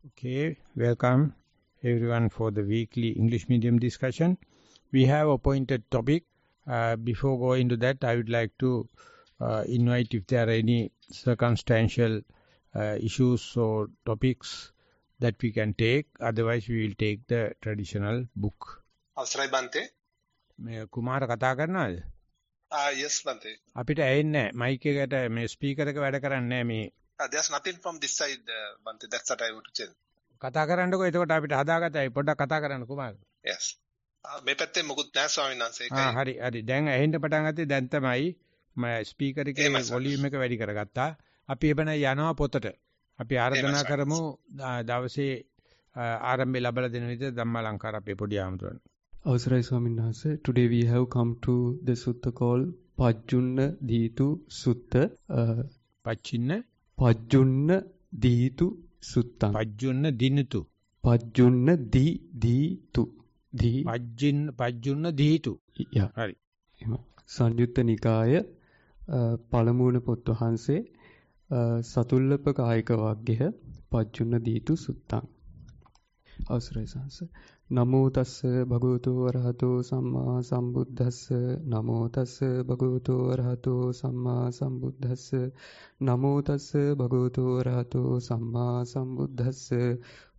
Okay, welcome everyone for the weekly English medium discussion. We have appointed topic. Before going to that, I would like to invite if there are any circumstantial issues or topics that we can take. Otherwise, we will take the traditional book. අවසරයි බන්තේ. මේ කුමාර කතා කරනවද? Yes බන්තේ. අපිට ඇහෙන්නේ නැහැ. Mic එකට මේ ස්පීකර් එක වැඩ කරන්නේ නැහැ මේ. There's nothing from this side බන්තේ. That's what I want to tell. කතා කරන්නකෝ එතකොට අපිට හදාගත්තයි පොඩ්ඩක් කතා කරන්න කුමාර. Yes. මේ පැත්තේ මොකුත් නැහැ ස්වාමීන් වහන්සේ. හරි හරි. දැන් ඇහෙන්න පටන් ගත්තේ දැන් තමයි මම ස්පීකර් එකේ වොලියුම් එක වැඩි කරගත්තා. අපි එබන යනවා පොතට. අපි ආරාධනා කරමු දවසේ ආරම්භය ලැබලා දෙන විදිහට ධම්මාලංකාර අපේ පොඩි ආමතුරන්. අවසරයි ස්වාමීන් වහන්සේ. Today we have come to the sutta called Pajjunna Dhitu Sutta. Pajjunna Dhitu Sutta. Pajjunna Dinitu. Pajjunna Dhitu. Pajjunna Dhitu. Yeah. හරි. සංයුත්ත නිකාය පළමුවන පොත් වහන්සේ සතුල්ලප කායික වග්ගය පජ්ජුන්න දීතු සුත්තං. අවසරයි සංස. නමෝ තස්ස භගවතු වරහතෝ සම්මා සම්බුද්දස්ස. නමෝ තස්ස භගවතු වරහතෝ සම්මා සම්බුද්දස්ස. නමෝ තස්ස භගවතු වරහතෝ සම්මා සම්බුද්දස්ස.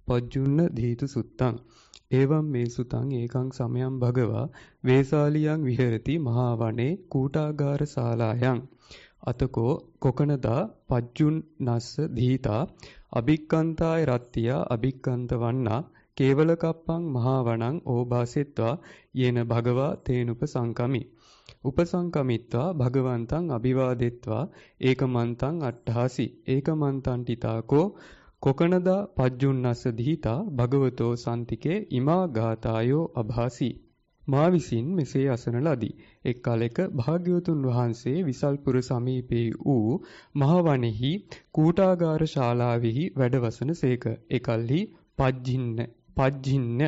පජ්ජුන්න දීතු සුත්තං. එවං මේ සුතං ඒකං සමයං භගවා වේසාලියං විහෙරති මහා වනේ කූටාගාර ශාලායන්. අතකෝ කොකනදා පජ්ජුන්නස්ස දීතා අභික්කන්තාය රත්තියා අභික්කන්ත වන්නා කේවල කප්පං මහා වනං ඕභාසෙත්වා යේන භගවා තේනුප සංකමි. උපසංකමිත්වා භගවන්තං අභිවාදෙත්වා ඒකමන්තං අට්ඨාසි. ඒකමන්තං ටිතාකෝ කොකනදා පජ්ජුන්නස්ස දීතා භගවතෝ සන්තිකේ ඉමා ගාතායෝ අභාසි. මා විසින් මෙසේ අසන ලදී. එක් කලෙක භාග්‍යවතුන් වහන්සේ විසල්පුර සමීපේ වූ මහවනෙහි කූටාගාර ශාලාවෙහි වැඩවසන සේක. එකල්හි පජ්ජින්න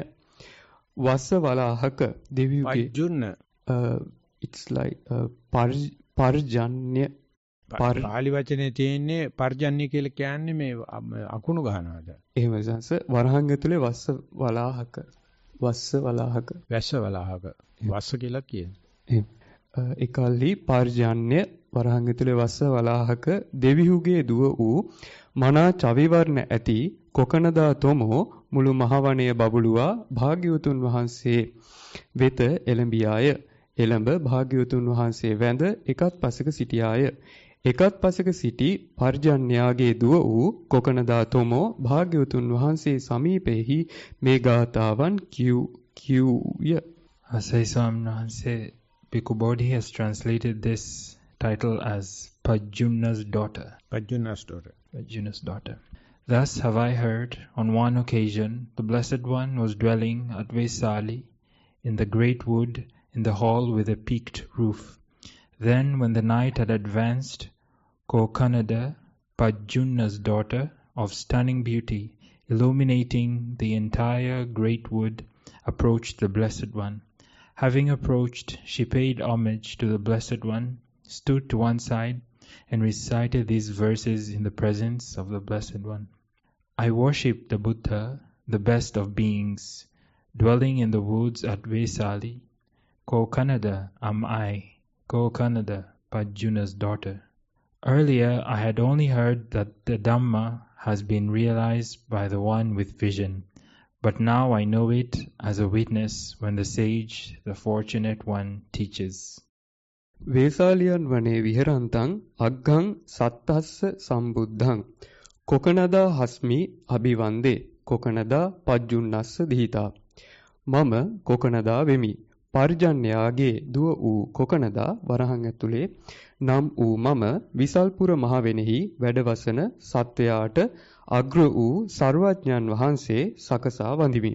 වස්ස වලාහක දෙවියුගේ පජ්ජුන්න it's like පර්ජන්‍ය පාලි වචනේ තියෙන්නේ පර්ජන්‍ය කියලා කියන්නේ මේ අකුණු ගන්නවාද? එහෙම සංස වරහන් ඇතුලේ වස්ස වලාහක වැස්ස කියලා කියන්නේ. එකල්හි පර්ජන්‍ය වරහන් ඇතුලේ වස්ස වලාහක දෙවිහුගේ දුව වූ මනා චවිවර්ණ ඇති කොකනදා තොමෝ මුළු මහවණය බබළුවා භාග්‍යවතුන් වහන්සේ වෙත එළඹියාය. එළඹ භාග්‍යවතුන් වහන්සේ වැඳ එකත් පසක සිටියාය. එකත් පසක සිටි පර්ජන්‍යාගේ දුව වූ කොකනදා තොමෝ භාග්‍යවතුන් වහන්සේ සමීපෙහි මේ ගාථාවන් කියූය. Asai Swamnanse Bhikkhu Bodhi has translated this title as Pajjunna's daughter. Pajjunna's daughter. Thus have I heard, on one occasion, the Blessed One was dwelling at Vesali in the great wood in the hall with a peaked roof. Then, when the night had advanced, Kokanada, Pajjunna's daughter, of stunning beauty, illuminating the entire great wood, approached the Blessed One. Having approached, she paid homage to the Blessed One, stood to one side, and recited these verses in the presence of the Blessed One. I worship the Buddha, the best of beings, dwelling in the woods at Vesali. Kokanada am I, Kokanada, Pajjunna's daughter. Earlier, I had only heard that the Dhamma has been realized by the one with vision, but now I know it as a witness when the sage, the fortunate one, teaches. වේසාලියන් වනේ විහරන්තං අග්ගං සත්තස්ස සම්බුද්ධං කොකනදා හස්මි අභිවන්දේ කොකනදා පජ්ජුන්නස්ස දීතා. මම කොකනදා වෙමි. පර්ජන්‍යාගේ දුව වූ කොකනදා වරහන් ඇතුලේ නම් වූ මම විසල්පුර මහවෙනෙහි වැඩවසන සත්වයාට අග්‍ර වූ සර්වඥන් වහන්සේ සකසා වඳිමි.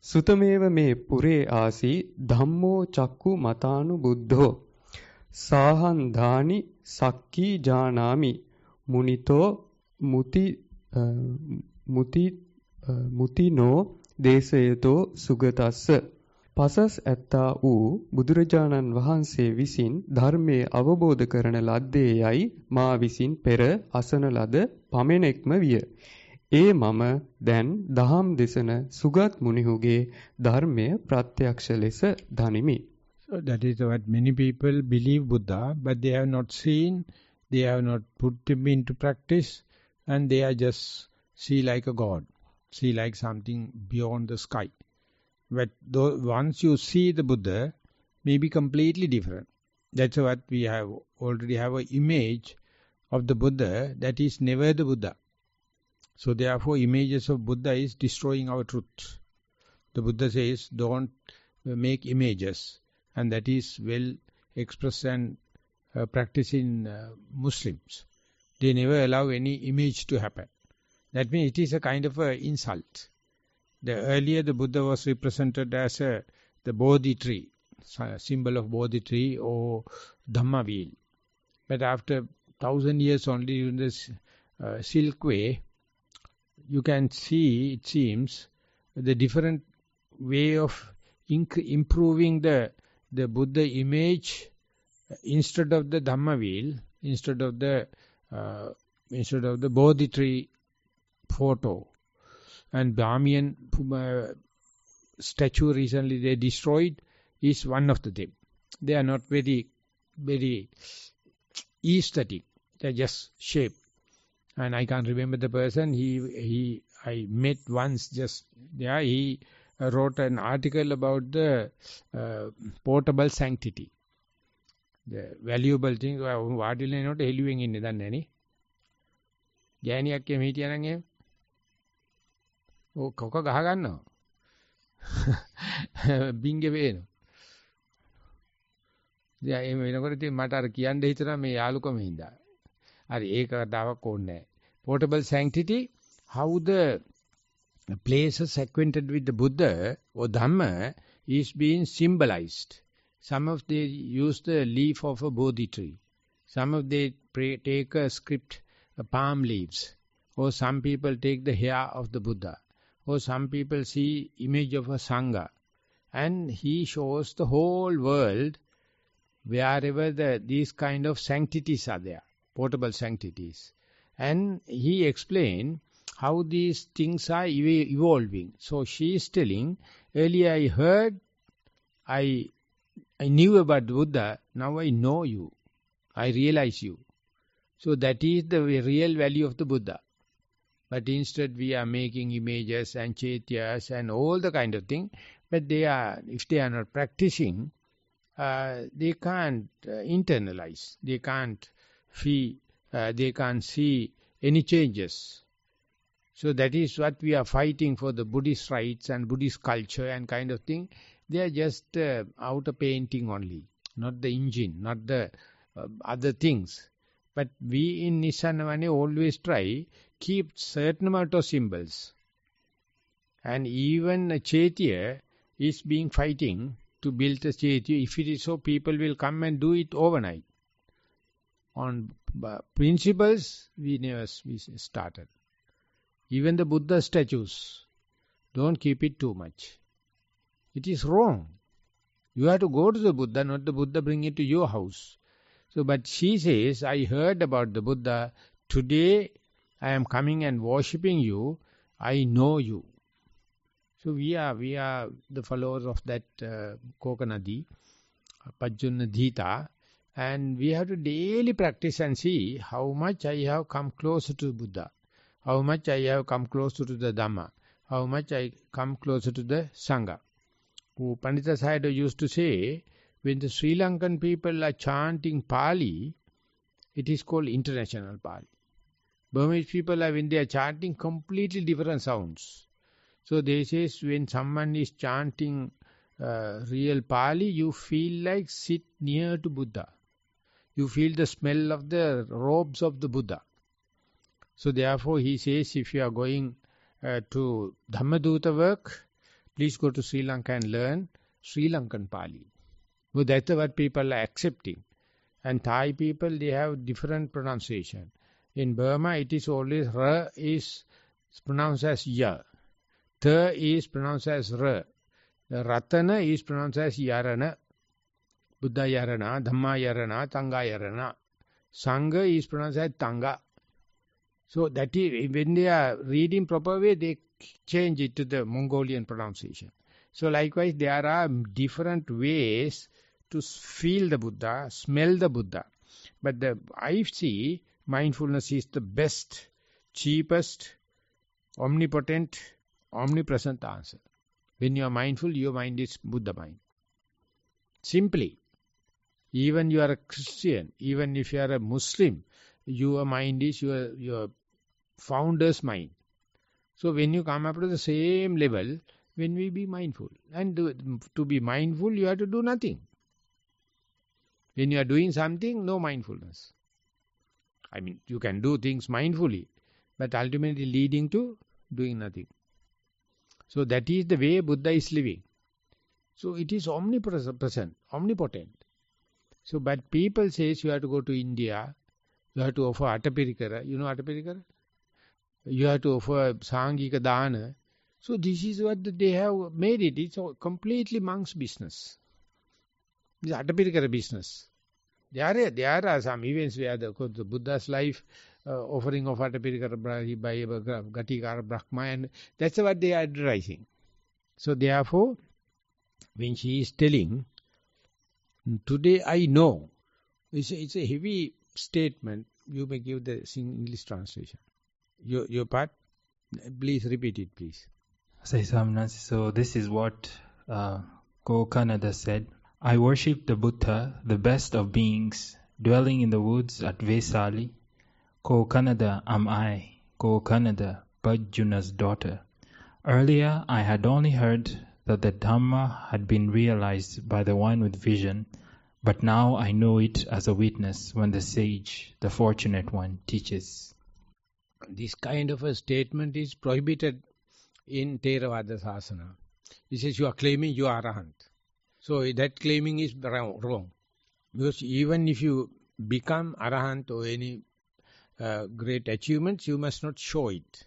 සුතමේව මේ පුරේ ආසී ධම්මෝ චක්කු මතානු බුද්ධෝ සාහන්දානි සක්කී ජානාමි මුනිතෝ මුතිනෝ දේශයතෝ සුගතස්ස. පසස් ඇත්තා වූ බුදුරජාණන් වහන්සේ විසින් ධර්මයේ අවබෝධ කරන ලද්දේ යයි මා විසින් පෙර අසන ලද පමණෙක්ම විය. ඒ මම දැන් දහම් දෙසන සුගත් මුනිහුගේ ධර්මය ප්‍රත්‍යක්ෂ ලෙස දනිමි. So that is what many people believe Buddha, but they have not seen, they have not put him into practice, and they are just see like a god, see like something beyond the sky. But once you see the Buddha, may be completely different. That's what we have already have an image of the Buddha that is never the Buddha. So therefore images of Buddha is destroying our truth. The Buddha says don't make images, and that is well expressed and practiced in Muslims. They never allow any image to happen. That means it is a kind of an insult. Earlier the Buddha was represented as the Bodhi tree, symbol of Bodhi tree or Dhamma wheel. But after 1,000 years only in this Silk Way, you can see, it seems, the different way of improving the Buddha image instead of the Dhamma wheel, instead of the Bodhi tree photo. And Brahmian statue recently they destroyed is one of the them. They are not very, very aesthetic. They are just shape. And I can't remember the person. I met once just there. He wrote an article about the portable sanctity. The valuable thing. වාඩිලා නෝට හෙළුවෙන් ඉන්නේ දන්නේ නැනේ. ගෑණියක් එමෙ හිටියා නම් එහෙම. ඔව් කොක ගහ ගන්නවා. බින්ගේ වේනවා. දැන් එහෙම වෙනකොට ඉතින් මට අර කියන්න හිතනවා මේ යාළුකම හින්දා. හරි ඒක කතාවක් ඕනේ නැහැ. Portable sanctity, how the places acquainted with the Buddha or Dhamma is being symbolized. Some of they use the leaf of a Bodhi tree. Some of they take a script, palm leaves. Or some people take the hair of the Buddha. Or some people see image of a Sangha. And he shows the whole world wherever these kind of sanctities are there, portable sanctities. And he explained how these things are evolving. So she is telling, earlier I heard, I knew about Buddha, now I know you. I realize you. So that is the real value of the Buddha. But instead we are making images and chaityas and all the kind of thing. But if they are not practicing, they can't internalize. They can't feel, they can't see any changes. So that is what we are fighting for, the Buddhist rights and Buddhist culture and kind of thing. They are just outer painting only, not the engine, not the other things. But we in Nissarana always try keep certain amount of symbols. And even a chaitya is being fighting to build a chaitya. If it is so, people will come and do it overnight. On principles, we started. Even the Buddha statues, don't keep it too much. It is wrong. You have to go to the Buddha, not the Buddha bring it to your house. So, but she says, I heard about the Buddha. Today, I am coming and worshipping you. I know you. So we are the followers of that Kokanadi, Pajjunadhita, and we have to daily practice and see how much I have come closer to Buddha, how much I have come closer to the Dhamma, how much I come closer to the Sangha. Pandita Sayadaw used to say, when the Sri Lankan people are chanting Pali, it is called international Pali. Burmese people are, when they are chanting, completely different sounds. So they say, when someone is chanting real Pali, you feel like sit near to Buddha. You feel the smell of the robes of the Buddha. So therefore he says, if you are going to Dhammaduta work, please go to Sri Lanka and learn Sri Lankan Pali. So that's what people are accepting. And Thai people, they have different pronunciation. In Burma, it is always R is pronounced as Ya. Th is pronounced as R. The Ratana is pronounced as Yarana. Buddha Yarana, Dhamma Yarana, Tanga Yarana. Sangha is pronounced as Tanga. So that is, when they are reading proper way, they change it to the Mongolian pronunciation. So likewise, there are different ways to feel the Buddha, smell the Buddha. But I see mindfulness is the best, cheapest, omnipotent, omnipresent answer. When you are mindful, your mind is Buddha mind. Simply. Even you are a Christian, even if you are a Muslim, your mind is your founder's mind. So when you come up to the same level, when we be mindful. And to be mindful, you have to do nothing. When you are doing something, no mindfulness. I mean, you can do things mindfully, but ultimately leading to doing nothing. So that is the way Buddha is living. So it is omnipresent, omnipotent. So, but people says you have to go to India, you have to offer Atapirikara. You know Atapirikara? You have to offer Sangika Dana. So this is what they have made it. It's completely monk's business. It's Atapirikara business. There are some events where the Buddha's life, offering of Atapirikara by Gatikara Brahma, and that's what they are advertising. So therefore, when she is telling, today I know, it's a heavy statement. You may give the English translation. Your part, please repeat it, please. So this is what Kokanada said. I worship the Buddha, the best of beings, dwelling in the woods at Vesali. Kokanada am I, Kokanada, Pajuna's daughter. Earlier I had only heard that the Dhamma had been realized by the one with vision, but now I know it as a witness when the sage, the fortunate one, teaches. This kind of a statement is prohibited in Theravada Sasana. He says you are claiming you are Arahant. So that claiming is wrong. Because even if you become Arahant or any great achievements, you must not show it.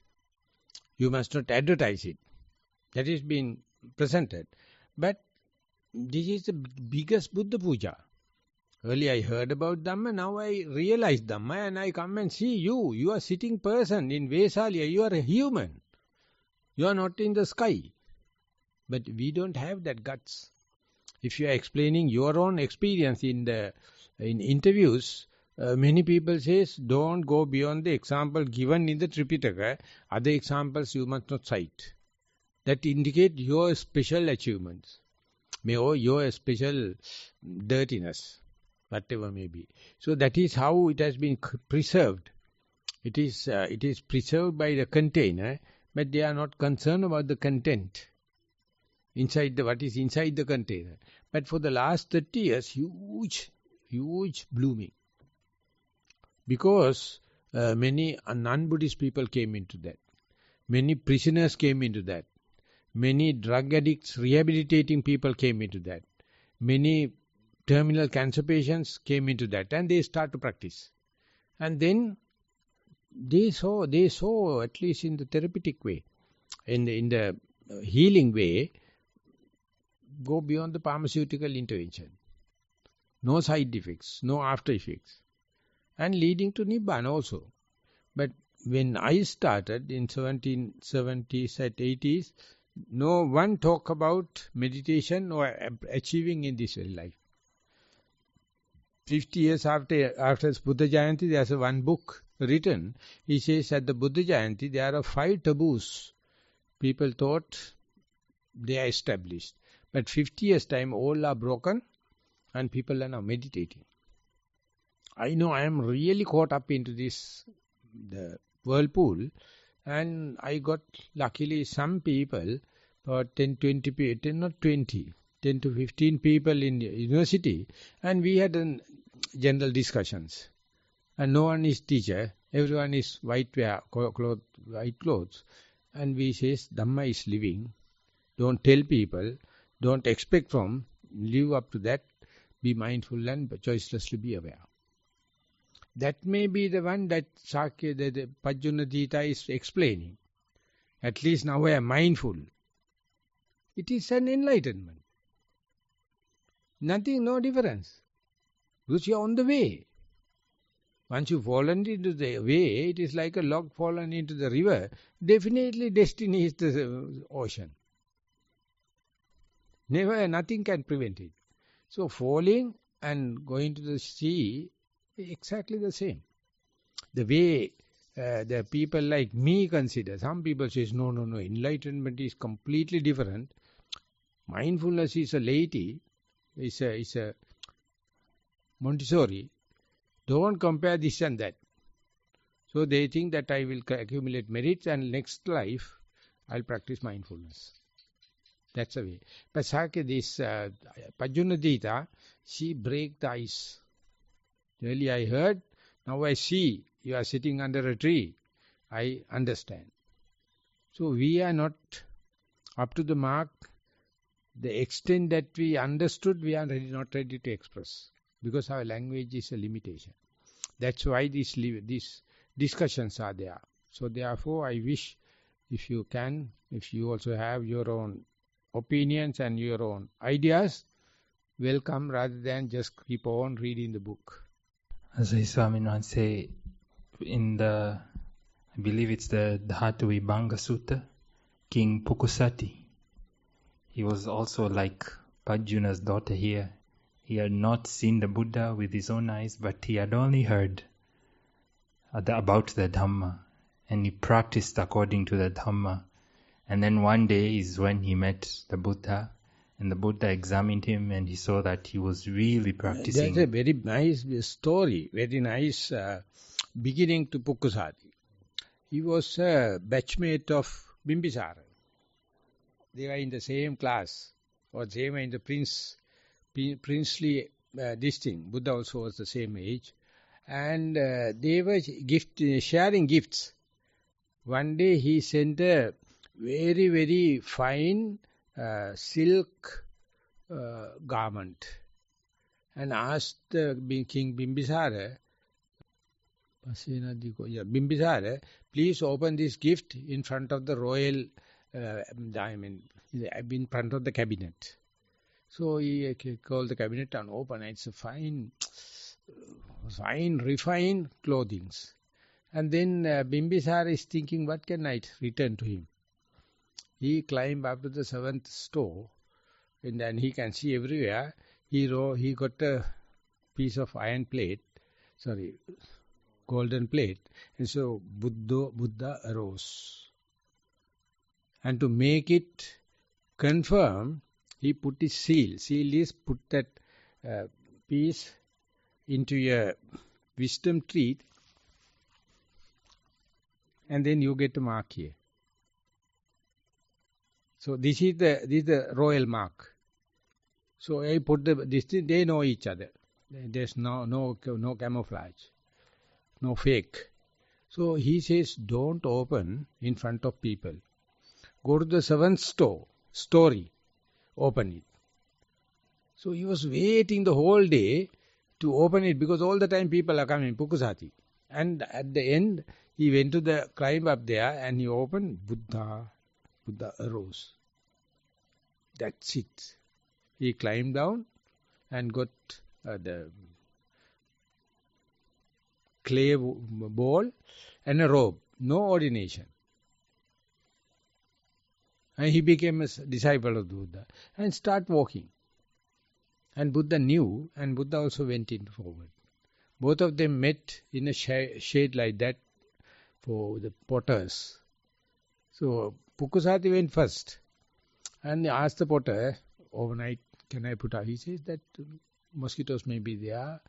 You must not advertise it. That is being presented. But this is the biggest Buddha Puja. Earlier I heard about Dhamma, now I realize Dhamma and I come and see you. You are a sitting person in Vesalia, you are a human. You are not in the sky. But we don't have that guts. If you are explaining your own experience in interviews, many people says don't go beyond the example given in the Tripitaka. Other examples you must not cite. That indicate your special achievements, or your special dirtiness, whatever may be. So that is how it has been preserved. It is preserved by the container, but they are not concerned about the content. What is inside the container. But for the last 30 years, huge blooming. Because many non-Buddhist people came into that. Many prisoners came into that. Many drug addicts, rehabilitating people came into that. Many terminal cancer patients came into that. And they start to practice. And then they saw, at least in the therapeutic way, in the healing way, go beyond the pharmaceutical intervention. No side effects, no after effects. And leading to Nibbana also. But when I started in 1770s and 80s, no one talk about meditation or achieving in this life. 50 years after Buddha Jayanti, there's one book written. He says at the Buddha Jayanti, there are 5 taboos. People thought they are established. But 50 years time, all are broken and people are now meditating. I know I am really caught up into the whirlpool, and I got luckily some people, about 10 to 15 people in the university, and we had general discussions. And no one is teacher, everyone is white clothes. And we says, Dhamma is living. Don't tell people, don't expect from, live up to that, be mindful and choicelessly be aware. That may be the one that Sakya, the Pajjuna Dita is explaining. At least now I am mindful. It is an enlightenment. Nothing, no difference. Because you are on the way. Once you fallen into the way, it is like a log fallen into the river. Definitely destiny is the ocean. Never, nothing can prevent it. So falling and going to the sea, exactly the same. The way the people like me consider, some people say, no, enlightenment is completely different. Mindfulness is a laity, is a Montessori. Don't compare this and that. So they think that I will accumulate merits and next life I'll practice mindfulness. That's the way. But this Pajunadita, she break the ice. Earlier I heard, now I see you are sitting under a tree. I understand. So we are not up to the mark. The extent that we understood, we are not ready to express. Because our language is a limitation. That's why these discussions are there. So therefore I wish, if you can, if you also have your own opinions and your own ideas, welcome rather than just keep on reading the book. As Swamin once say, I believe it's the Dhatu Vibhanga Sutta, King Pukusati, he was also like Pajuna's daughter here. He had not seen the Buddha with his own eyes, but he had only heard about the Dhamma, and he practiced according to the Dhamma. And then one day is when he met the Buddha, and the Buddha examined him, and he saw that he was really practicing. That's a very nice story, very nice beginning to Pukusati. He was a batchmate of Bimbisara. They were in the same class, or they were in the princely distinct. Buddha also was the same age. And they were sharing gifts. One day he sent a very, very fine silk garment and asked King Bimbisara, please open this gift in front of the royal, in front of the cabinet. So he called the cabinet and opened. It's a fine, refined clothings. And then Bimbisara is thinking, what can I return to him? He climbed up to the 7th store, and then he can see everywhere. He got a piece of golden plate. And so Buddha arose. And to make it confirm, he put his seal. Seal is put that piece into a wisdom tree, and then you get a mark here. So this is the royal mark. So I put they know each other. There's no camouflage, no fake. So he says, don't open in front of people. Go to the 7th story, open it. So he was waiting the whole day to open it, because all the time people are coming, Pukusati. And at the end, he went to climb up there and he opened, Buddha arose. That's it. He climbed down and got the clay ball and a robe. No ordination. And he became a disciple of Buddha and start walking. And Buddha knew, and Buddha also went in forward. Both of them met in a shade like that for the potters. So Pukusati went first and asked the potter, overnight, can I put out? He says that mosquitoes may be there,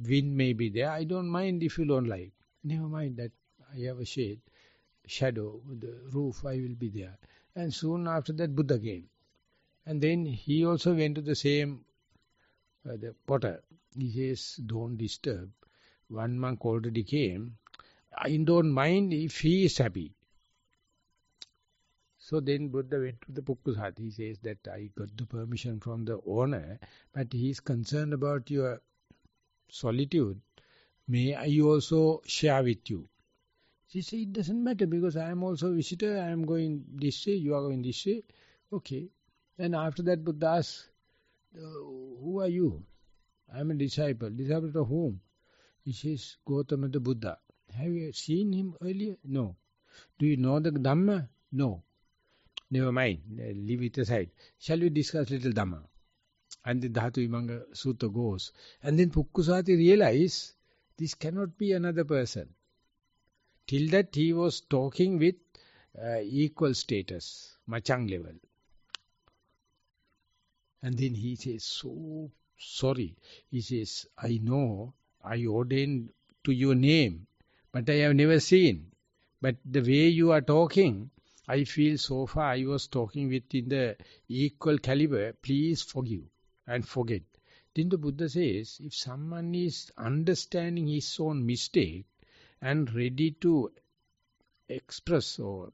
wind may be there. I don't mind if you don't like. Never mind that I have a shadow, the roof, I will be there. And soon after that, Buddha came. And then he also went to the same, the potter. He says, don't disturb. One monk already came. I don't mind if he is happy. So then Buddha went to the Pukusati. He says that I got the permission from the owner, but he is concerned about your solitude. May I also share with you? She said, it doesn't matter because I am also a visitor. I am going this way, you are going this way. Okay. And after that Buddha asked, who are you? I am a disciple. Disciple to whom? He says, Gautama the Buddha. Have you seen him earlier? No. Do you know the Dhamma? No. Never mind, leave it aside. Shall we discuss little Dhamma? And then Dhatu Vimanga Sutta goes. And then Pukkusati realized, this cannot be another person. Till that he was talking with equal status, machang level. And then he says, so sorry. He says, I know, I ordained to your name, but I have never seen. But the way you are talking, I feel so far I was talking within the equal caliber. Please forgive and forget. Then the Buddha says, if someone is understanding his own mistake and ready to express or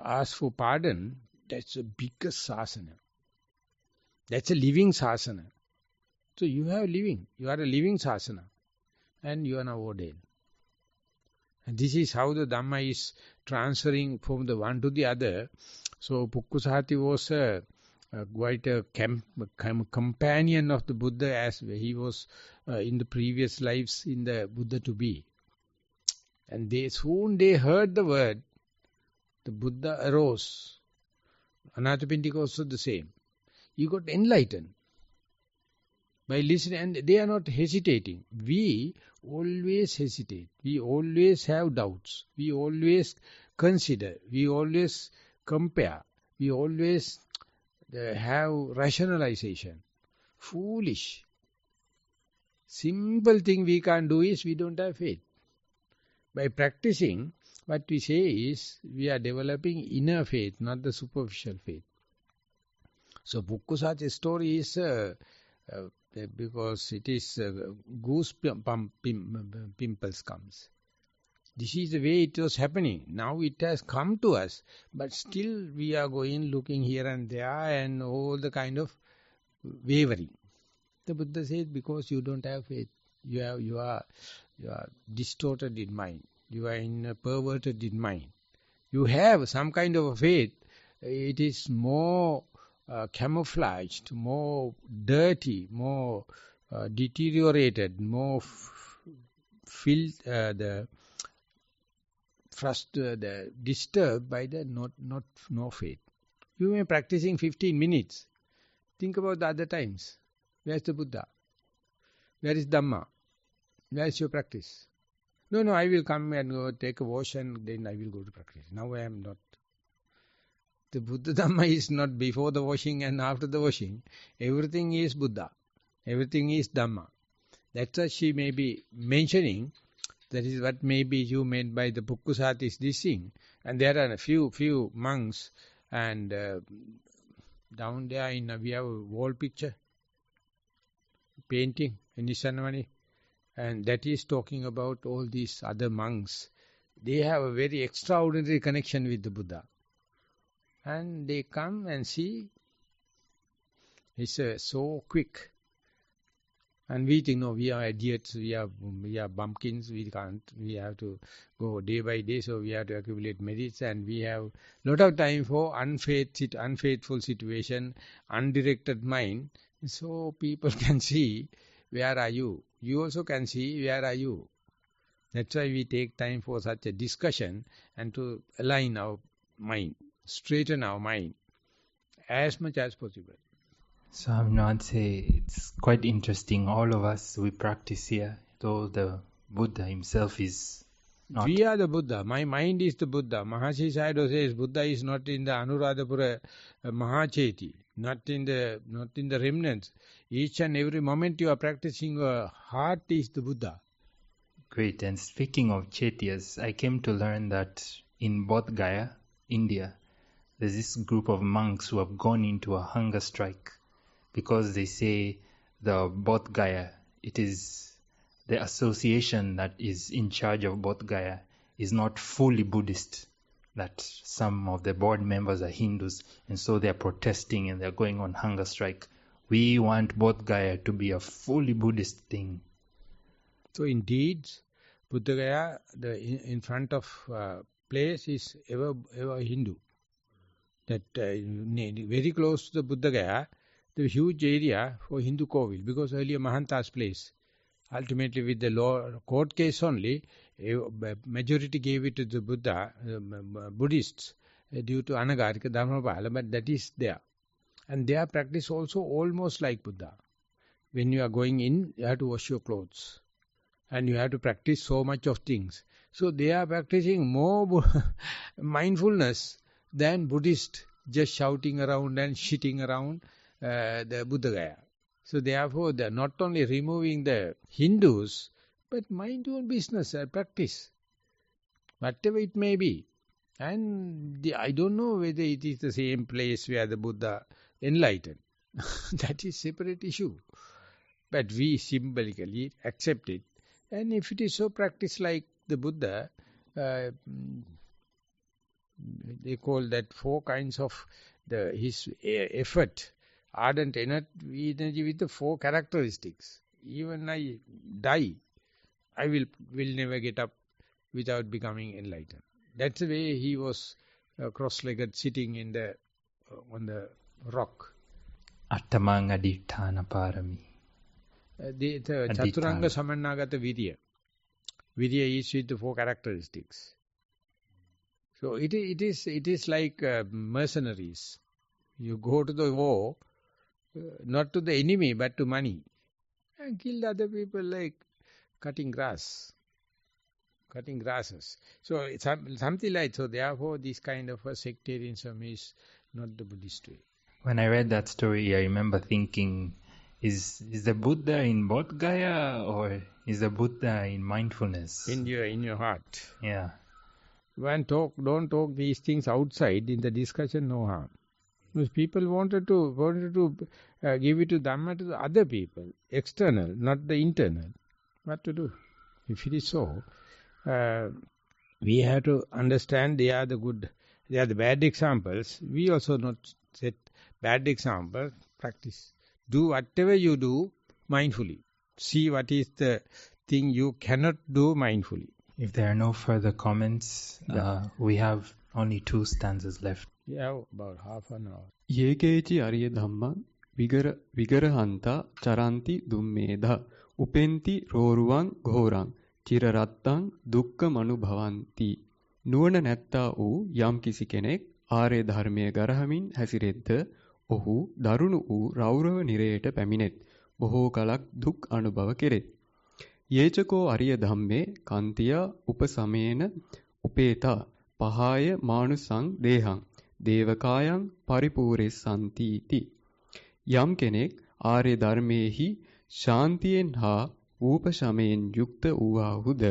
ask for pardon, that's the biggest sasana. That's a living sasana. So you are living. You are a living sasana. And you are now ordained. And this is how the Dhamma is transferring from the one to the other. So Pukkusati was quite a companion of the Buddha as he was in the previous lives in the Buddha to be. And soon they heard the word. The Buddha arose. Anathapindika also the same. He got enlightened by listening, and they are not hesitating. We always hesitate. We always have doubts. We always consider. We always compare. We always have rationalization. Foolish. Simple thing we can't do is we don't have faith. By practicing, what we say is we are developing inner faith, not the superficial faith. So Pukkusati's story is because it is goose pimples comes. This is the way it was happening. Now it has come to us, but still we are going looking here and there and all the kind of wavering. The Buddha says, because you don't have faith, you are distorted in mind. You are perverted in mind. You have some kind of a faith. It is more camouflaged, more dirty, more deteriorated, more disturbed by the no faith. You may be practicing 15 minutes. Think about the other times. Where is the Buddha? Where is Dhamma? Where is your practice? No, I will come and go take a wash and then I will go to practice. Now I am not. The Buddha Dhamma is not before the washing and after the washing. Everything is Buddha. Everything is Dhamma. That's what she may be mentioning. That is what maybe you meant by the Pukkusati's this thing. And there are a few monks and down there we have a wall picture, painting in Nissarana. And that is talking about all these other monks. They have a very extraordinary connection with the Buddha. And they come and see, it's so quick. And we think, no, we are idiots, we are bumpkins, we can't, we have to go day by day, so we have to accumulate merits, and we have a lot of time for unfaithful situation, undirected mind. So people can see, where are you? You also can see, where are you? That's why we take time for such a discussion and to align our mind. Straighten our mind as much as possible. So I would not say it's quite interesting. All of us, we practice here, though the Buddha himself is not. We are the Buddha. My mind is the Buddha. Mahasi Sayadaw says Buddha is not in the Anuradhapura Mahacheti, not in the remnants. Each and every moment you are practicing, your heart is the Buddha. Great. And speaking of Chetiyas, I came to learn that in Bodh Gaya, India, there's this group of monks who have gone into a hunger strike because they say the Bodh Gaya, it is the association that is in charge of Bodh Gaya is not fully Buddhist, that some of the board members are Hindus, and so they are protesting and they're going on hunger strike. We want Bodh Gaya to be a fully Buddhist thing. So indeed, Bodh Gaya, in front of place is ever Hindu. That very close to the Bodh Gaya, the huge area for Hindu Kovil, because earlier Mahanta's place, Ultimately, with the law court case only, majority gave it to the Buddhists due to Anagarika Dhammajiva, but that is there. And their practice also almost like Buddha. When you are going in, you have to wash your clothes. And you have to practice so much of things. So they are practicing more mindfulness than Buddhists just shouting around and shitting around the Buddha Gaya. So therefore, they are not only removing the Hindus, but mind your own business, practice. Whatever it may be. And I don't know whether it is the same place where the Buddha enlightened. That is separate issue. But we symbolically accept it. And if it is so practiced like the Buddha, they call that 4 kinds of his effort, ardent energy with the 4 characteristics. Even I die, I will never get up without becoming enlightened. That's the way he was cross-legged sitting in on the rock. Attamang aditthana parami. The Chaturanga Samannagata Virya. Virya is with the 4 characteristics. So it is like mercenaries. You go to the war, not to the enemy, but to money. And kill other people like cutting grass. Cutting grasses. So it's something like, so therefore this kind of a sectarianism is not the Buddhist way. When I read that story, I remember thinking, is the Buddha in Bodh Gaya or is the Buddha in mindfulness? In your heart. Yeah. Don't talk these things outside in the discussion, no harm. Because people wanted to give it to Dhamma to the other people, external, not the internal. What to do? If it is so, we have to understand they are the bad examples. We also not set bad example, practice. Do whatever you do mindfully. See what is the thing you cannot do mindfully. If there are no further comments, we have only 2 stanzas left. Yeah, about half an hour. Yekechi Arya Dhamma Vigarahanta Charanti Dummedha Upenti Roruvan Ghorang Chirarattang Dukkha Manubhavanti Nuwana නැත්තා වූ යම් කිසි කෙනෙක් ආර්ය ධර්මයේ ගරහමින් හැසිරෙද්ද ඔහු දරුණු වූ රෞරව නිරයට පැමිණෙත් බොහෝ කලක් දුක් අනුභව කෙරෙත් යේචකෝ අරිය ධම්මේ කාන්තිය උපසමේන උපේතා පහාය මානුසං දේහං දේවකායං පරිපූර්ෙස්සන්ති යම් කෙනෙක් ආර්ය ධර්මයේහි ශාන්තියෙන් හා ූපශමයෙන් යුක්ත වූහුද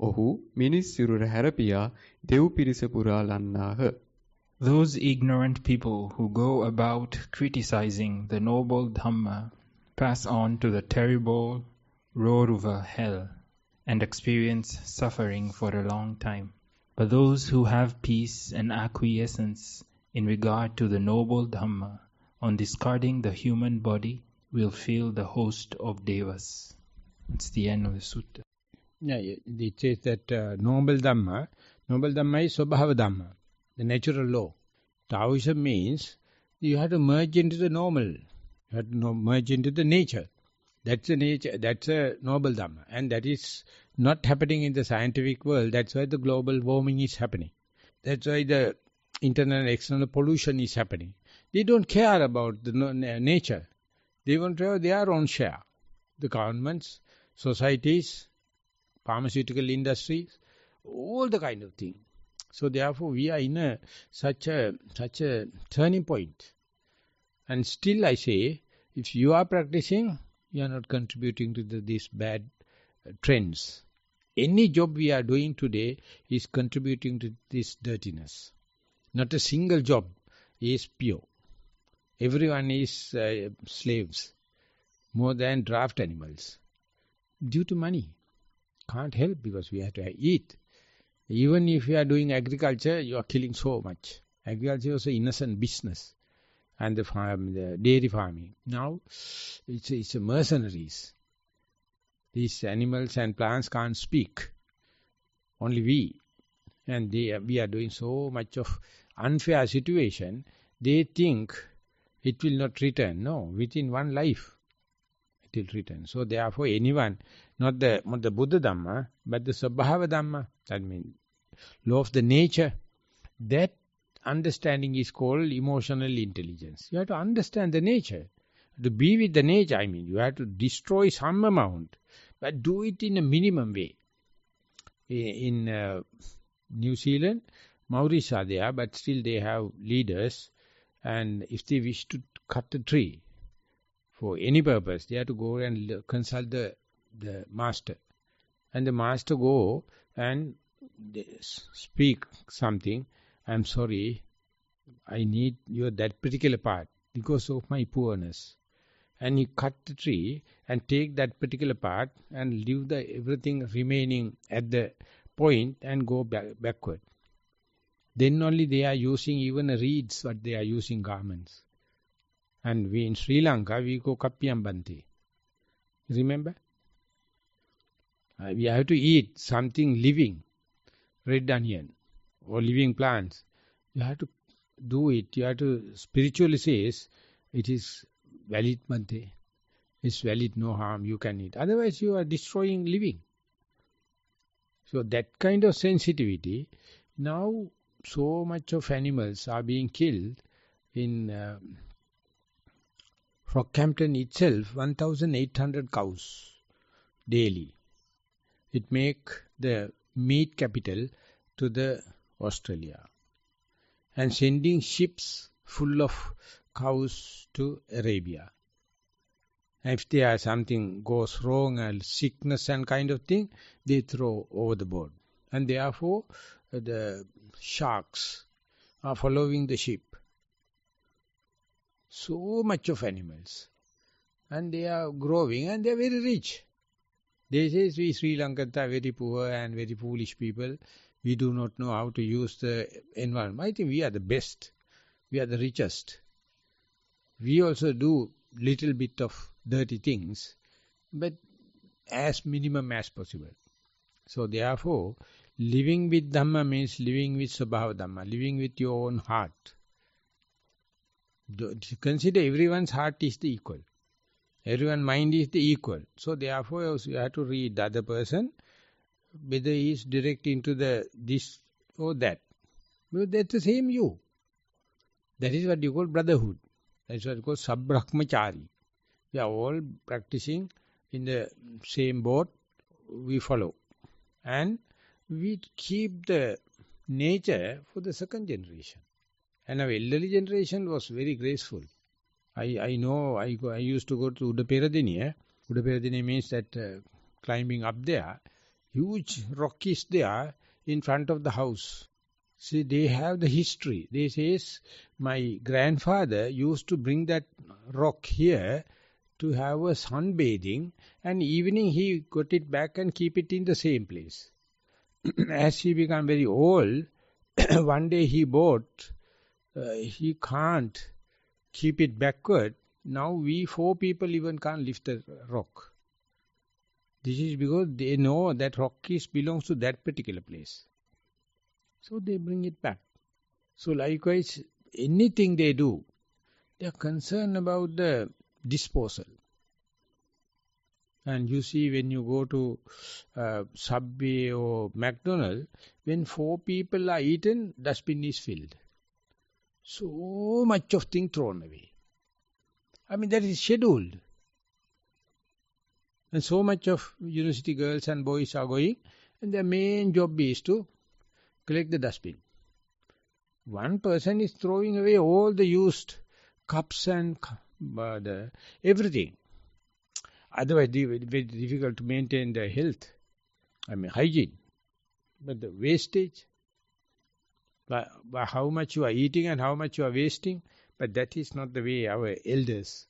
ඔහු මිනිස් සිරුර හැරපියා දෙව් පිරිස පුරා ලන්නාහ. Those ignorant people who go about criticizing the noble Dhamma pass on to the terrible Roruva hell and experience suffering for a long time. But those who have peace and acquiescence in regard to the noble Dhamma, on discarding the human body, will feel the host of devas. That's the end of the sutta. Yeah, it says that noble Dhamma is Swabhava Dhamma, the natural law. Taoism means you have to merge into the normal, you have to merge into the nature. That's the nature, that's a noble Dhamma. And that is not happening in the scientific world. That's why the global warming is happening. That's why the internal and external pollution is happening. They don't care about the nature. They want to have their own share. The governments, societies, pharmaceutical industries, all the kind of thing. So therefore we are in such a turning point. And still I say, if you are practicing, you are not contributing to these bad trends. Any job we are doing today is contributing to this dirtiness. Not a single job is pure. Everyone is slaves, more than draft animals, due to money. Can't help because we have to eat. Even if you are doing agriculture, you are killing so much. Agriculture is an innocent business. And the dairy farming. Now, it's a mercenaries. These animals and plants can't speak. Only we. And we are doing so much of unfair situation. They think it will not return. No, within one life, it will return. So therefore, anyone Not the Buddha Dhamma, but the Svabhava Dhamma. That means law of the nature. That understanding is called emotional intelligence. You have to understand the nature. To be with the nature, you have to destroy some amount, but do it in a minimum way. In New Zealand, Maoris are there, but still they have leaders, and if they wish to cut a tree for any purpose, they have to go and consult the master. And the master go and speak something. I'm sorry, I need that particular part because of my poorness. And he cut the tree and take that particular part and leave everything remaining at the point and go backward. Then only they are using even reeds, but they are using garments. And we in Sri Lanka, we go kappiyam bante. Remember? We have to eat something living, red onion, or living plants. You have to do it. You have to spiritually say, it is valid bante. It's valid, no harm, you can eat. Otherwise you are destroying living. So that kind of sensitivity, now so much of animals are being killed. In Rockhampton itself, 1,800 cows daily. It make the meat capital to the Australia. And sending ships full of cows to Arabia. If there something goes wrong, and sickness and kind of thing, they throw over the board. And therefore, the sharks are following the ship. So much of animals. And they are growing and they are very rich. They say we Sri Lankans are very poor and very foolish people. We do not know how to use the environment. I think we are the best. We are the richest. We also do little bit of dirty things, but as minimum as possible. So therefore, living with Dhamma means living with Svabhava Dhamma, living with your own heart. Consider everyone's heart is the equal. Everyone's mind is the equal. So therefore, you have to read the other person, whether he is direct into this or that. But that's the same you. That is what you call brotherhood. That's what you call Sabbrahmachari. We are all practicing in the same boat, we follow. And we keep the nature for the second generation. And our elderly generation was very graceful. I know, I used to go to Udaperadiniya. Udaperadiniya means that climbing up there, huge rock is there in front of the house. See, they have the history. They say, my grandfather used to bring that rock here to have a sunbathing, and evening he got it back and keep it in the same place. As he became very old, one day he bought, he can't keep it backward. Now we 4 people even can't lift the rock. This is because they know that rock belongs to that particular place. So they bring it back. So likewise, anything they do, they are concerned about the disposal. And you see when you go to Subway or McDonald's, when 4 people are eaten, dustbin is filled. So much of thing thrown away. That is scheduled. And so much of university girls and boys are going, and their main job is to collect the dustbin. One person is throwing away all the used cups and everything. Otherwise, it is very difficult to maintain the health, hygiene. But the wastage, by how much you are eating and how much you are wasting, but that is not the way our elders,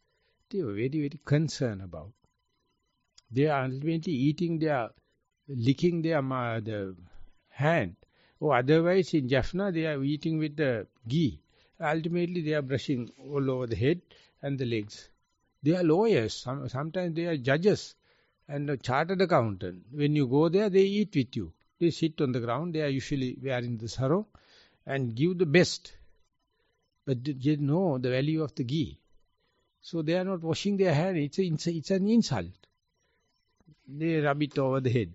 they were very, very concerned about. They are ultimately licking the hand. Or otherwise in Jaffna they are eating with the ghee. Ultimately they are brushing all over the head and the legs. They are lawyers, sometimes they are judges and a chartered accountant. When you go there, they eat with you. They sit on the ground, they are usually wearing the sarong and give the best. But they know the value of the ghee. So they are not washing their hands, it's an insult. they rub it over the head.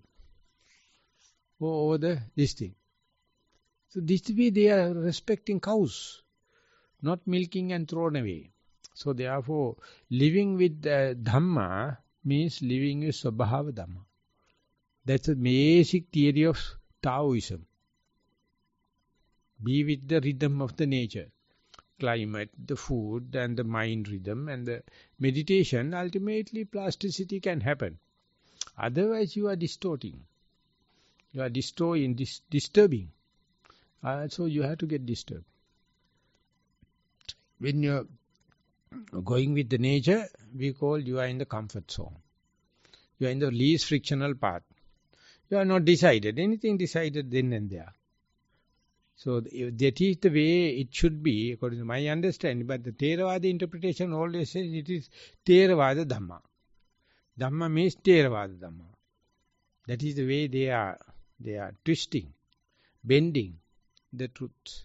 Or over this thing. So this way they are respecting cows, not milking and thrown away. So therefore, living with Dhamma means living with Swabhava Dhamma. That's the basic theory of Taoism. Be with the rhythm of the nature, climate, the food and the mind rhythm and the meditation. Ultimately plasticity can happen. Otherwise you are distorting. You are destroying, disturbing. So you have to get disturbed. When you are going with the nature, we call you are in the comfort zone. You are in the least frictional path. You are not decided. Anything decided then and there. So that is the way it should be, according to my understanding. But the Theravada interpretation always says it is Theravada Dhamma. Dhamma means Theravada Dhamma. That is the way they are twisting, bending the truth.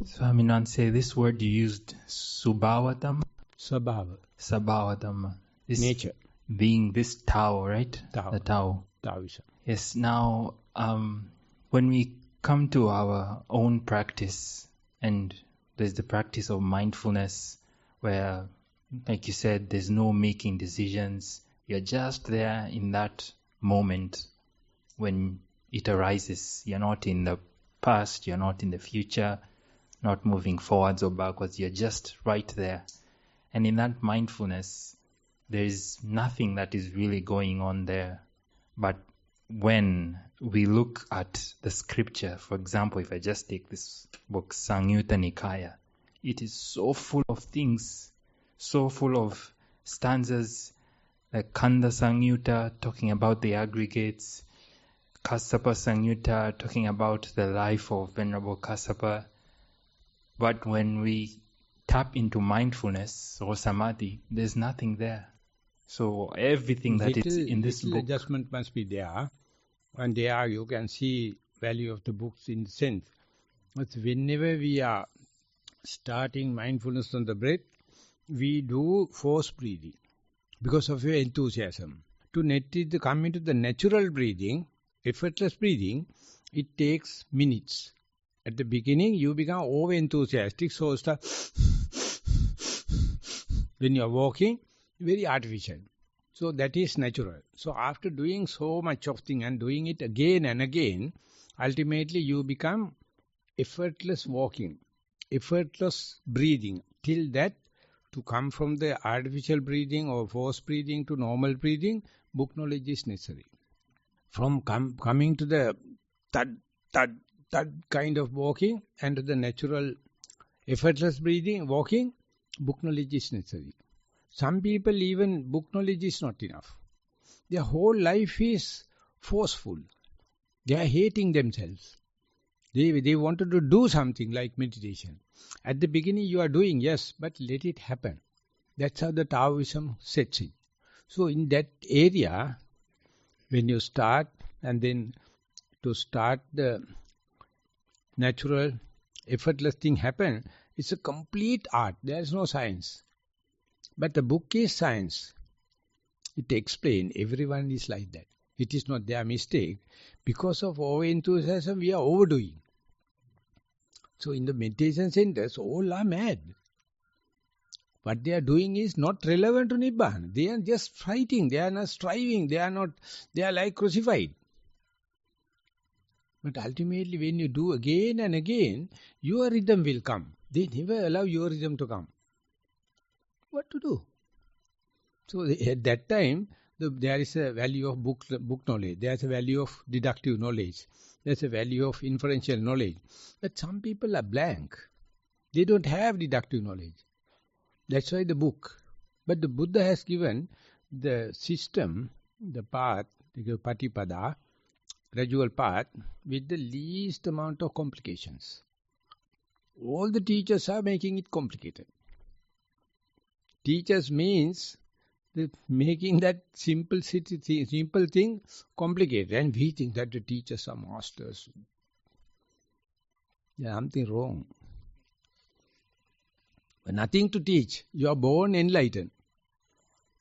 Swaminathan, say this word you used, Subhava Dhamma? Sabhava. Sabhava Dhamma. This Nature. Being this Tao, right? Tao. The Tao. Taoism. Yes, now when we come to our own practice, and there's the practice of mindfulness, where, like you said, there's no making decisions. You're just there in that moment when it arises. You're not in the past, you're not in the future, not moving forwards or backwards. You're just right there. And in that mindfulness, there is nothing that is really going on there. But when we look at the scripture, for example, if I just take this book, Samyutta Nikaya, it is so full of things, so full of stanzas, like Kanda Samyutta talking about the aggregates, Kassapa Samyutta talking about the life of Venerable Kassapa. But when we tap into mindfulness or samadhi, there's nothing there. So everything that is in this book... adjustment must be there. And there you can see value of the books in the sense. But whenever we are starting mindfulness on the breath, we do force breathing because of your enthusiasm. To come into the natural breathing, effortless breathing, it takes minutes. At the beginning, you become over-enthusiastic, so start when you are walking, very artificial. So that is natural. So after doing so much of thing and doing it again and again, ultimately you become effortless walking, effortless breathing. Till that, to come from the artificial breathing or forced breathing to normal breathing, book knowledge is necessary. From coming to the thud kind of walking and to the natural effortless breathing, walking, book knowledge is necessary. Some people even book knowledge is not enough. Their whole life is forceful. They are hating themselves. They wanted to do something like meditation. At the beginning you are doing, yes, but let it happen. That's how the Taoism sets it. So in that area, when you start, and then to start the natural, effortless thing happen, it's a complete art. There is no science. But the book is science. It explains everyone is like that. It is not their mistake. Because of over-enthusiasm, we are overdoing. So in the meditation centers, all are mad. What they are doing is not relevant to Nibbana. They are just fighting. They are not striving. They are like crucified. But ultimately, when you do again and again, your rhythm will come. They never allow your rhythm to come. What to do? So at that time, there is a value of book knowledge. There is a value of deductive knowledge. There is a value of inferential knowledge. But some people are blank. They don't have deductive knowledge. That's why the book. But the Buddha has given the system, the path, the patipada, gradual path, with the least amount of complications. All the teachers are making it complicated. Teachers means making that simple thing complicated. And we think that the teachers are masters. There's something wrong. But nothing to teach. You are born enlightened.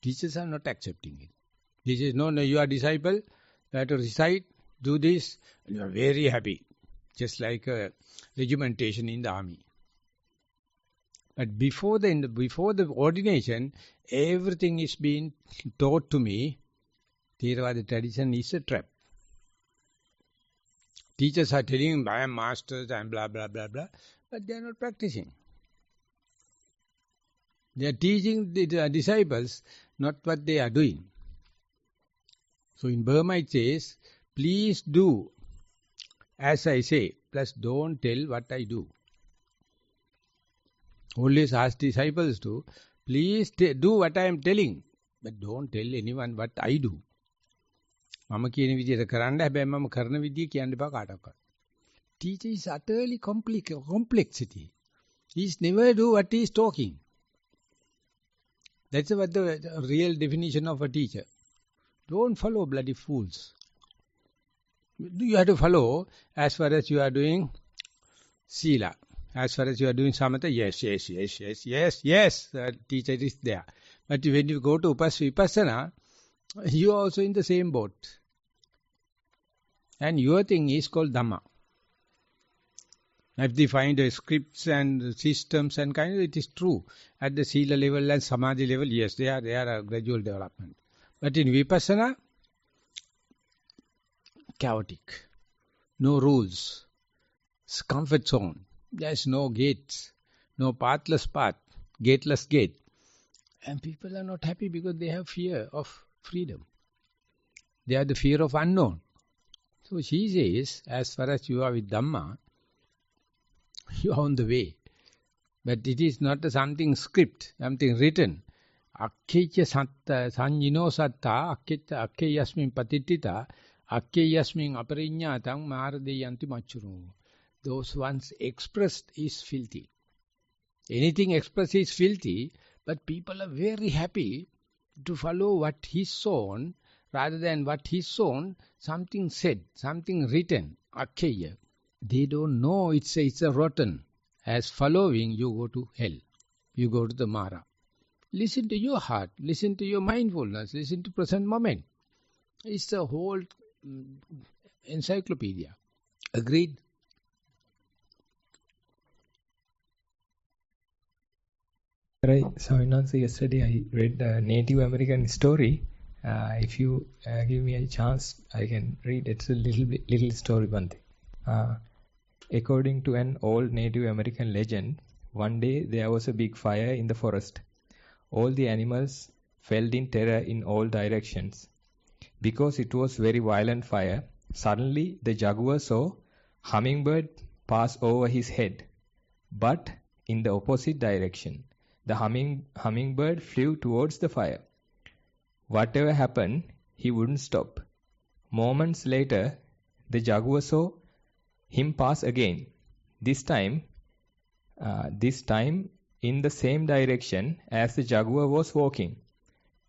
Teachers are not accepting it. He says, no, you are disciple, you have to recite, do this, and you are very happy. Just like a regimentation in the army. But before the ordination, everything is being taught to me. Theravada tradition is a trap. Teachers are telling, I am masters, I am blah, blah, blah, blah. But they are not practicing. They are teaching the disciples not what they are doing. So in Burma it says, please do as I say, plus don't tell what I do. Always ask disciples to, please do what I am telling, but don't tell anyone what I do. මම කියන විදිහට කරන්න හැබැයි මම කරන විදිහ කියන්න එපා කාටවත්. Teacher is utterly complexity. He is never do what he is talking. That's what the real definition of a teacher. Don't follow bloody fools. You have to follow as far as you are doing sila. As far as you are doing samatha, yes. Teacher is there. But when you go to vipassana, you are also in the same boat. And your thing is called Dhamma. If they find the scripts and systems and kind of, it is true. At the sila level and samadhi level, yes, they are a gradual development. But in vipassana, chaotic. No rules. It's comfort zone. There's no gates. No pathless path. Gateless gate. And people are not happy because they have fear of freedom. They have the fear of unknown. So she says, as far as you are with Dhamma, you are on the way. But it is not something script, something written. Akkeya satta sanjino satta akkeya yasmin patittita akkeya yasmin apariññātaṁ māradeyanti macchuru. Those ones expressed is filthy. Anything expressed is filthy, but people are very happy to follow what he's shown rather than what he's shown, something said, something written, akkeya. They don't know it's a rotten. As following, you go to hell. You go to the Mara. Listen to your heart. Listen to your mindfulness. Listen to present moment. It's a whole encyclopedia. Agreed? Right. So, yesterday I read a Native American story. If you give me a chance, I can read. It's a little story, Bante. According to an old Native American legend, one day there was a big fire in the forest. All the animals felt in terror in all directions. Because it was very violent fire, suddenly the jaguar saw hummingbird pass over his head, but in the opposite direction. The hummingbird flew towards the fire. Whatever happened, he wouldn't stop. Moments later, the jaguar saw him pass again. This time in the same direction as the jaguar was walking.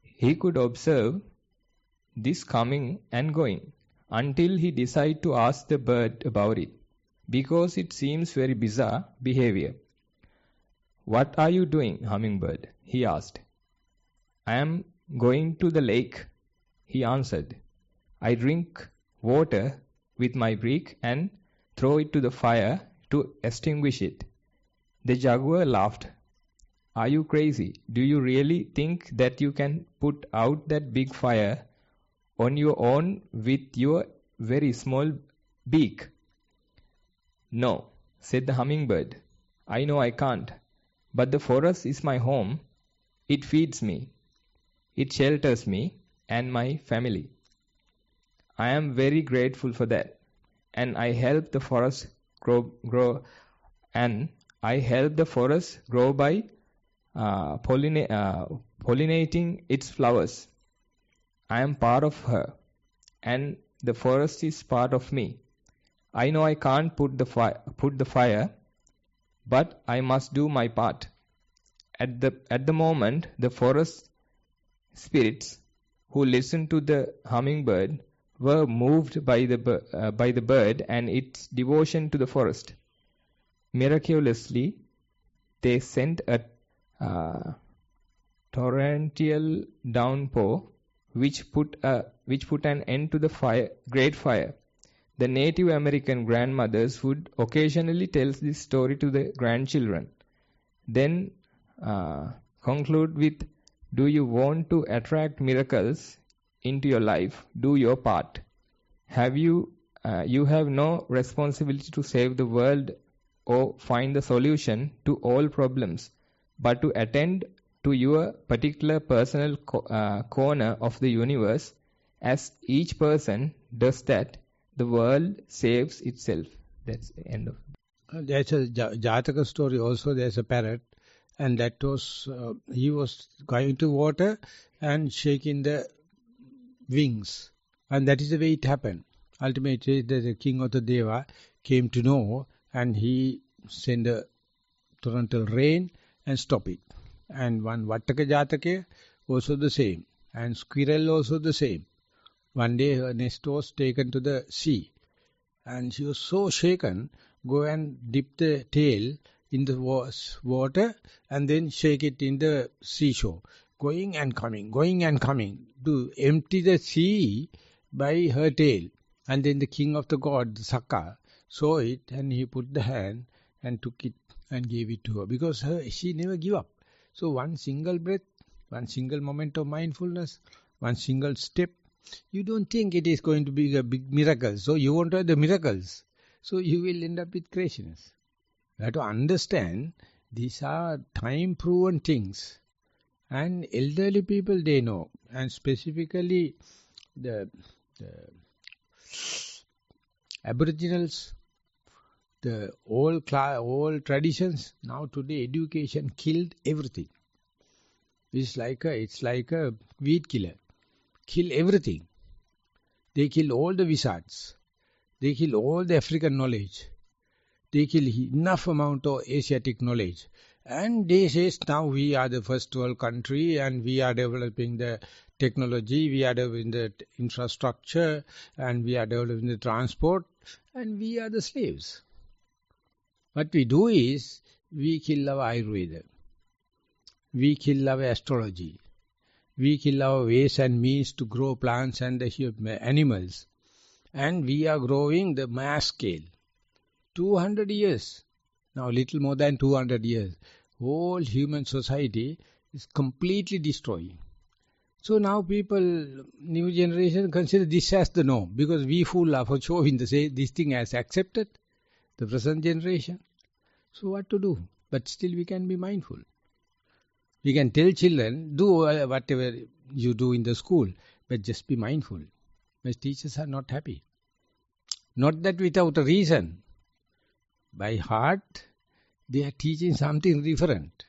He could observe this coming and going until he decided to ask the bird about it, because it seems very bizarre behavior. "What are you doing, hummingbird?" he asked. "I am going to the lake," he answered. "I drink water with my beak and throw it to the fire to extinguish it." The jaguar laughed. "Are you crazy? Do you really think that you can put out that big fire on your own with your very small beak?" "No," said the hummingbird. "I know I can't. But the forest is my home. It feeds me. It shelters me and my family. I am very grateful for that. And I help the forest grow by pollinating its flowers. I am part of her, and the forest is part of me. I know I can't put the fire, but I must do my part." At the moment, the forest spirits who listened to the hummingbird were moved by the bird and its devotion to the forest. Miraculously, they sent a torrential downpour which put an end to the Great Fire. The Native American grandmothers would occasionally tell this story to the grandchildren. Then conclude with, do you want to attract miracles into your life? Do your part. You have no responsibility to save the world or find the solution to all problems, but to attend to your particular personal corner of the universe. As each person does that, the world saves itself. That's the end of it. There's a Jataka story also. There's a parrot, and that was, he was going to water and shaking the wings. And that is the way it happened. Ultimately, the king of the Deva came to know, and he sent a torrential rain and stop it. And one Vattaka Jataka also the same. And squirrel also the same. One day her nest was taken to the sea, and she was so shaken, go and dip the tail in the water and then shake it in the seashore, going and coming, to empty the sea by her tail. And then the king of the god, Saka, saw it, and he put the hand and took it and gave it to her, because she never give up. So one single breath, one single moment of mindfulness, one single step, you don't think it is going to be a big miracle. So you want to have the miracles. So you will end up with craziness. You have to understand these are time-proven things. And elderly people, they know. And specifically the Aboriginals, the old traditions, now today education killed everything. It's like a weed killer. Kill everything. They kill all the wizards. They kill all the African knowledge. They kill enough amount of Asiatic knowledge. And they say now we are the first world country and we are developing the technology, we are developing the infrastructure, and we are developing the transport, and we are the slaves. What we do is, we kill our Ayurveda. We kill our astrology. We kill our ways and means to grow plants and the animals. And we are growing the mass scale. 200 years. Now little more than 200 years. Whole human society is completely destroying. So now people, new generation, consider this as the norm. Because we fool are for showing this thing as accepted. The present generation. So what to do? But still we can be mindful. We can tell children, do whatever you do in the school, but just be mindful. But teachers are not happy. Not that without a reason. By heart, they are teaching something different.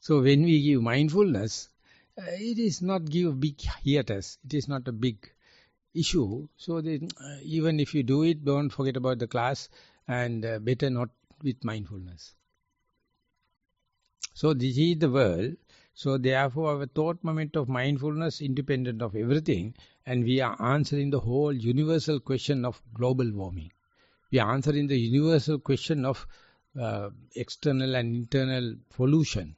So when we give mindfulness, it is not give big hiatus. It is not a big issue. So even if you do it, don't forget about the class, and better not with mindfulness. So this is the world. So therefore our thought moment of mindfulness independent of everything, and we are answering the whole universal question of global warming. We are answering the universal question of external and internal pollution.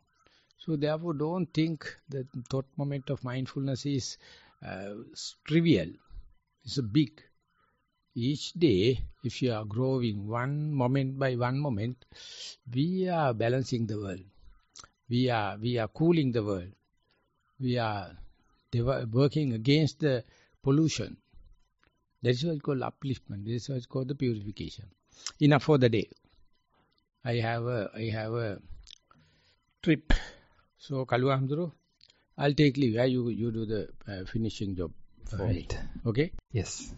So therefore don't think that thought moment of mindfulness is trivial. It's a big. Each day, if you are growing one moment by one moment, we are balancing the world. We are cooling the world. We are working against the pollution. That is what is called upliftment. This is what is called the purification. Enough for the day. I have a trip. So Kalu Hamduro, I'll take leave. You do the finishing job for me. Okay? Yes.